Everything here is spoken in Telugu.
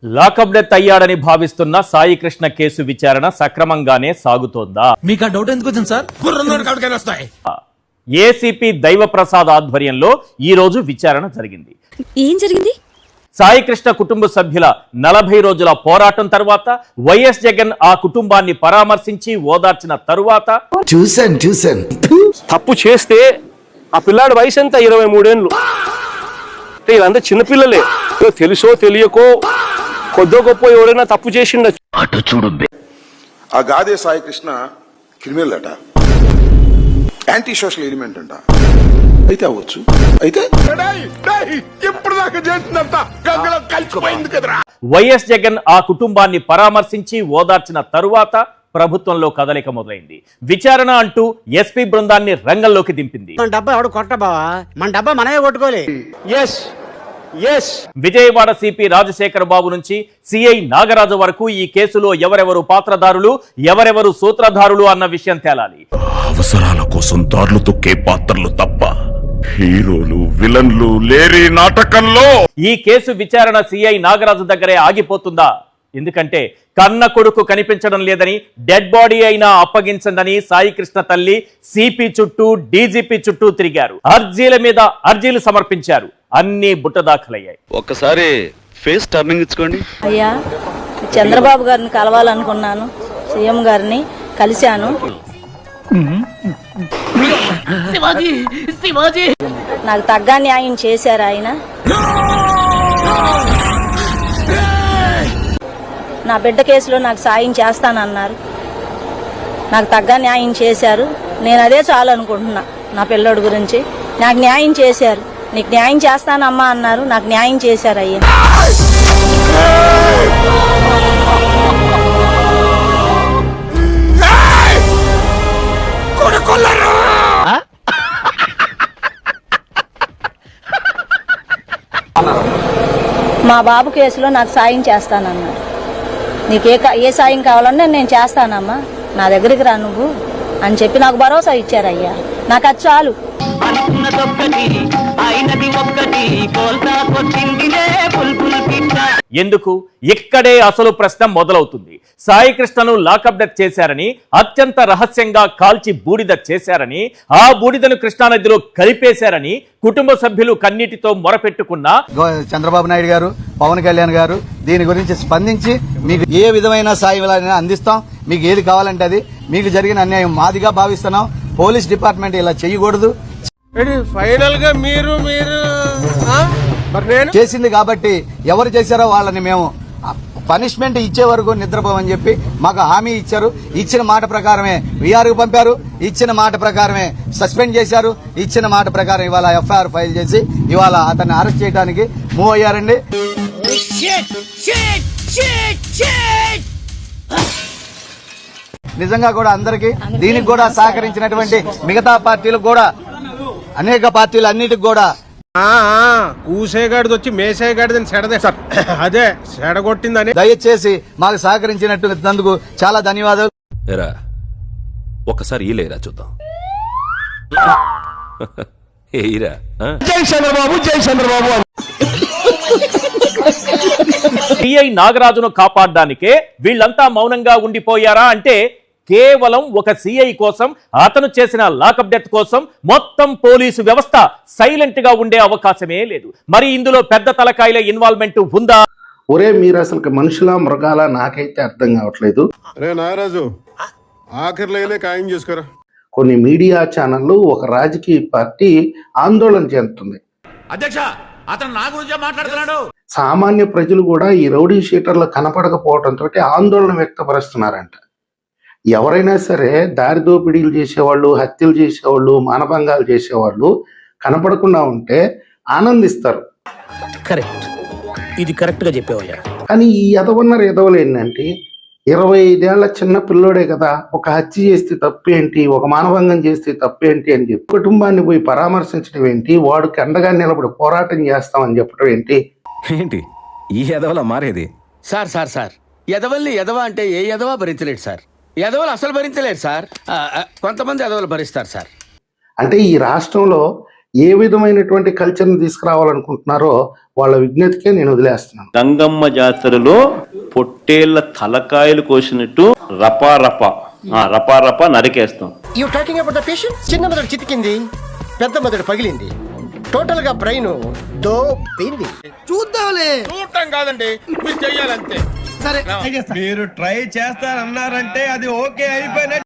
లాకప్ డెత్ అయ్యాడని భావిస్తున్న సాయి కృష్ణ కేసు విచారణ సక్రమంగానే సాగుతోందా? మీకు ఆ డౌట్ ఎందుకు వచ్చింది సార్? ఏసీపీ దైవప్రసాద్ ఆధ్వర్యంలో ఈ రోజు విచారణ జరిగింది. ఏం జరిగింది? సాయి కృష్ణ కుటుంబ సభ్యుల 40 రోజుల పోరాటం తరువాత వైఎస్ జగన్ ఆ కుటుంబాన్ని పరామర్శించి ఓదార్చిన తరువాత చూశాను తప్పు చేస్తే ఆ పిల్లాడి వయసు ఎంత 23 ఏళ్ళు. వీళ్ళంతా చిన్నపిల్లలే. తెలుసో తెలియకో కొద్దో గొప్ప ఎవరైనా తప్పు చేసిండొచ్చు. అటు చూడు. ఆ గాదే సాయి కృష్ణ క్రిమినల్ అట, యాంటీ సోషల్ ఎలిమెంట్ అంట. అయితే అవ్వచ్చు. అయితే వైఎస్ జగన్ ఆ కుటుంబాన్ని పరామర్శించి ఓదార్చిన తరువాత ప్రభుత్వంలో కదలిక మొదలైంది. విచారణ అంటూ ఎస్పీ బృందాన్ని రంగంలోకి దింపింది. మన డబ్బా ఎవడు కొట్ట బావా, మన డబ్బా మనమే కొట్టుకోలే. విజయవాడ సిపి రాజశేఖర బాబు నుంచి సిఐ నాగరాజు వరకు ఈ కేసులో ఎవరెవరు పాత్రధారులు, ఎవరెవరు సూత్రధారులు అన్న విషయం తేలాలి. అవసరాల కోసం దారులు తొక్కే పాత్రలు తప్ప హీరోలు విలన్లు లేరి నాటకంలో ఈ కేసు విచారణ సిఐ నాగరాజు దగ్గరే ఆగిపోతుందా? ఎందుకంటే కన్న కొడుకు కనిపించడం లేదని, డెడ్ బాడీ అయినా అప్పగించందని సాయి కృష్ణ తల్లి సిపి చుట్టూ, డీజీపీ చుట్టూ తిరిగారు. అర్జీల మీద అర్జీలు సమర్పించారు. అన్ని బుట్టదాఖలయ్యాయి. ఒక్కసారి ఫేస్ టర్నింగ్ ఇచ్చుకోండి. అయ్యా, చంద్రబాబు గారిని కలవాలనుకున్నాను, సీఎం గారిని కలిశాను. నాకు తగ్గ న్యాయం చేశారు ఆయన. నా బిడ్డ కేసులో నాకు సాయం చేస్తానన్నారు. నాకు తగ్గ న్యాయం చేశారు. నేను అదే చాలు అనుకుంటున్నా. నా పిల్లోడి గురించి నాకు న్యాయం చేశారు. నీకు న్యాయం చేస్తానమ్మా అన్నారు. నాకు న్యాయం చేశారు అయ్యా. మా బాబు కేసులో నాకు సాయం చేస్తానన్నారు. నీకు ఏ సాయం కావాలన్నా నేను చేస్తానమ్మా, నా దగ్గరికి రా నువ్వు అని చెప్పి నాకు భరోసా ఇచ్చారయ్యా. నాకు అది చాలు. ఎందుకు? ఇక్కడే అసలు ప్రశ్న మొదలవుతుంది. సాయి కృష్ణను లాకప్ డెత్ చేశారని, అత్యంత రహస్యంగా కాల్చి బూడిద చేశారని, ఆ బూడిదను కృష్ణానదిలో కలిపేశారని కుటుంబ సభ్యులు కన్నీటితో మొరపెట్టుకున్నా చంద్రబాబు నాయుడు గారు, పవన్ కళ్యాణ్ గారు దీని గురించి స్పందించి మీకు ఏ విధమైన సాయం అందిస్తాం, మీకు ఏది కావాలంటే అది, మీకు జరిగిన అన్యాయం మాదిగా భావిస్తున్నాం. పోలీస్ డిపార్ట్మెంట్ ఇలా చేయకూడదు. ఫైనల్ గా మీరు చేసింది కాబట్టి ఎవరు చేశారో వాళ్ళని మేము పనిష్మెంట్ ఇచ్చే వరకు నిద్రపోమని చెప్పి మాకు హామీ ఇచ్చారు. ఇచ్చిన మాట ప్రకారమే వీఆర్కు పంపారు. ఇచ్చిన మాట ప్రకారమే సస్పెండ్ చేశారు. ఇచ్చిన మాట ప్రకారం ఇవాళ ఎఫ్ఐఆర్ ఫైల్ చేసి ఇవాళ అతన్ని అరెస్ట్ చేయడానికి మూవ్ అయ్యారండి. నిజంగా కూడా అందరికీ దీనికి కూడా సహకరించినటువంటి మిగతా పార్టీలకు కూడా, అనేక పార్టీలు అన్నిటికి కూడా కూసేగాడిది వచ్చి మేసేగాడిదని సెడదే సార్, అదే సెడగొట్టిందని దయచేసి మాకు సహకరించినందుకు చాలా ధన్యవాదాలు. ఒకసారి లేరా చూద్దాం. జై చంద్రబాబు, జై చంద్రబాబు. సిఐ నాగరాజును కాపాడడానికే వీళ్ళంతా మౌనంగా ఉండిపోయారా అంటే కేవలం ఒక సిఐ కోసం, అతను చేసిన లాకప్ డెత్ కోసం మొత్తం పోలీసు వ్యవస్థ సైలెంట్ గా ఉండే అవకాశమే లేదు. మరి ఇందులో పెద్ద తలకాయల ఇన్వాల్వ్మెంట్ ఉందా? ఒరే మీరు అసలు మనుషులా మృగాల నాకైతే అర్థం కావట్లేదు. నాగరాజు ఆఖరిలో ఖాయం చేసుకోరా. కొన్ని మీడియా ఛానళ్లు ఒక రాజకీయ పార్టీ ఆందోళన చెందుతుంది. అధ్యక్ష, అతను నా గురించే మాట్లాడుతున్నాడు. సామాన్య ప్రజలు కూడా ఈ రౌడీ షీటర్లు కనపడకపోవడంతో ఆందోళన వ్యక్తపరుస్తున్నారంట. ఎవరైనా సరే దారి దోపిడీలు చేసేవాళ్ళు, హత్యలు చేసేవాళ్ళు, మానభంగాలు చేసేవాళ్ళు కనపడకుండా ఉంటే ఆనందిస్తారు. కరెక్ట్, ఇది కరెక్ట్ గా చెప్పేవయ్యా. కానీ ఈ ఎదవన్నారు ఎదవలు ఏంటంటే 25 ఏళ్ల చిన్న పిల్లోడే కదా, ఒక హత్య చేస్తే తప్పేంటి, ఒక మానభంగం చేస్తే తప్పేంటి అని చెప్పి కుటుంబాన్ని పోయి పరామర్శించడం ఏంటి, వాడికి అండగా నిలబడి పోరాటం చేస్తామని చెప్పడం ఏంటి ఈ ఎదవలా మారేది? సార్ ఎదవల్ని ఎదవ అంటే ఏ ఎదవ భరించలేడు సార్. ఎదవలు అసలు భరించలేరు సార్. కొంతమంది ఎదవలు భరిస్తారు సార్. అంటే ఈ రాష్ట్రంలో ఏ విధమైనటువంటి కల్చర్ని తీసుకురావాలనుకుంటున్నారో వాళ్ళ విజ్ఞతకే నేను వదిలేస్తున్నాను. గంగమ్మ జాతరలో పొట్టేళ్ల తలకాయలు కోసినట్టు రపా నరికేస్తాం. You talking about the patient? చిన్న మెదడు చితికింది, పెద్ద మెదడు పగిలింది, టోటల్ గా బ్రెయిన్ దోబింది. చూద్దాంలే. చూడటం కాదండి, మీరు చెయ్యాలంతే. సరే మీరు ట్రై చేస్తారన్నారంటే అది ఓకే అయిపోయినట్టు.